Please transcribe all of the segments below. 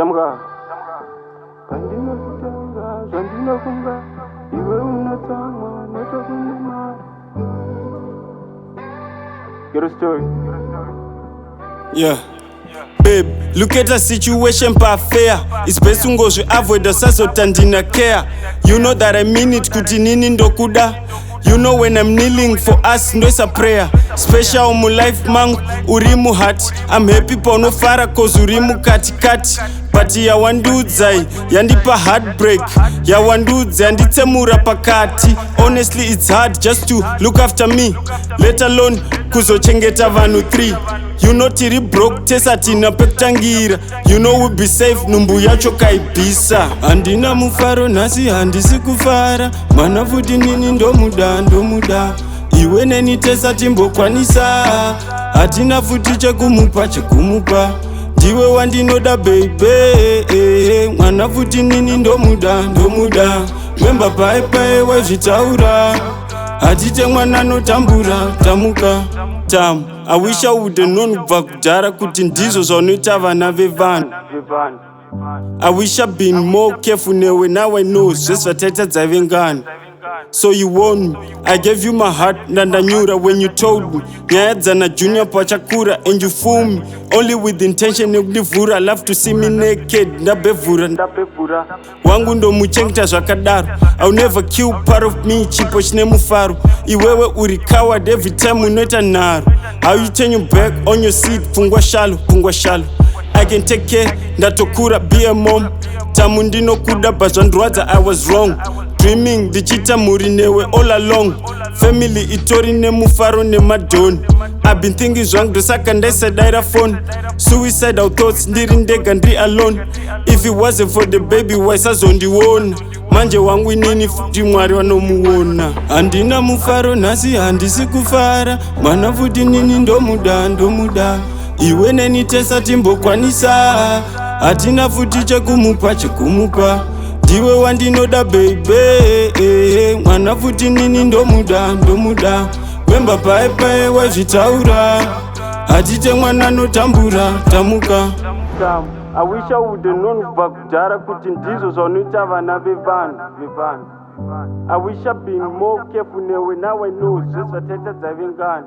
Tamuka. Pandino kutanga, zandino kunga, iwe unatangwa, nachokunima. Get a story. Yeah. Babe, look at the situation pa fair. It's best to go to avoid the saso tandina care. You know that I mean it kuti nini ndokuda. You know when I'm kneeling for us, no it's a prayer. Special mu life mang, urimu hat. I'm happy pono fara cause urimu kati kati. But ya wandudzai, yandipa heartbreak. Ya wandudzai, yanditemura pakati. Honestly, it's hard just to look after me. Let alone kuzochengeta vanu 3. You know tiri broke, tesa tina pektangira. You know we'll be safe, numbu yacho kaipisa. Andina mufaro nasi handisi kufara. Mana futi nini ndomuda. Iwe neni tesa timbo kwanisa. Atina futi chekumupa. Diwe wandinoda baby. Mana futi nini ndomuda. Memba pae wezvitaura. Atite mwana notambura. Tamuka. I wish I would have known vakudhara kuti ndizvo zvanoita vana vevanhu. I wish I'd been more careful newe, now I know zvesvataita dzavengana. So you warned me, I gave you my heart, ndandanyura when you told me nyaya dzana junior pachakura and you fool me only with the intention yekundivhura. Love to see me naked, ndabevhura wangu ndomuchengeta zvakadaro. I'll never kill part of me, chipo chine mufaro. Iwewe uri coward every time unoita nharo. How you turn your back on your seat, pungwa shalo. I can take care, ndatokura, be a mom. Tamu ndinokuda but zvandirwadza I was wrong. Dreaming ndichita muri newe all along. Family itori nemufaro nemadhoni. I've been thinking zvangu ndosaka ndaisadaira phone. Suicidal thoughts ndiri ndega ndiri alone. If it wasn't for the baby waisazondiona. Manje wangu inini futi mwari wanomuona. Handina mufaro nasi handisi kufara. Mana futi nini ndomuda. Iwe neni tesa timbokwanisa. Hatina futi chekumupa. Diwe wandinoda baby. Mwana futi nini ndomuda. Memba pae wezvitaura. Atite mwana notambura. Tamuka. I wish I would have known vakudhara kuti ndizvo zvanoita vana vevanhu. I wish I'd been more careful newe, now I know zvesvataita dzavengana.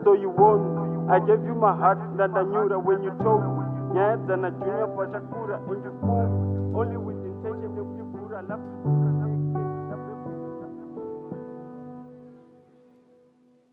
So you warned me, I gave you my heart, ndandanyura when you told me nyaya dzana junior pachakura and you fool me only with the intention yekundivhura.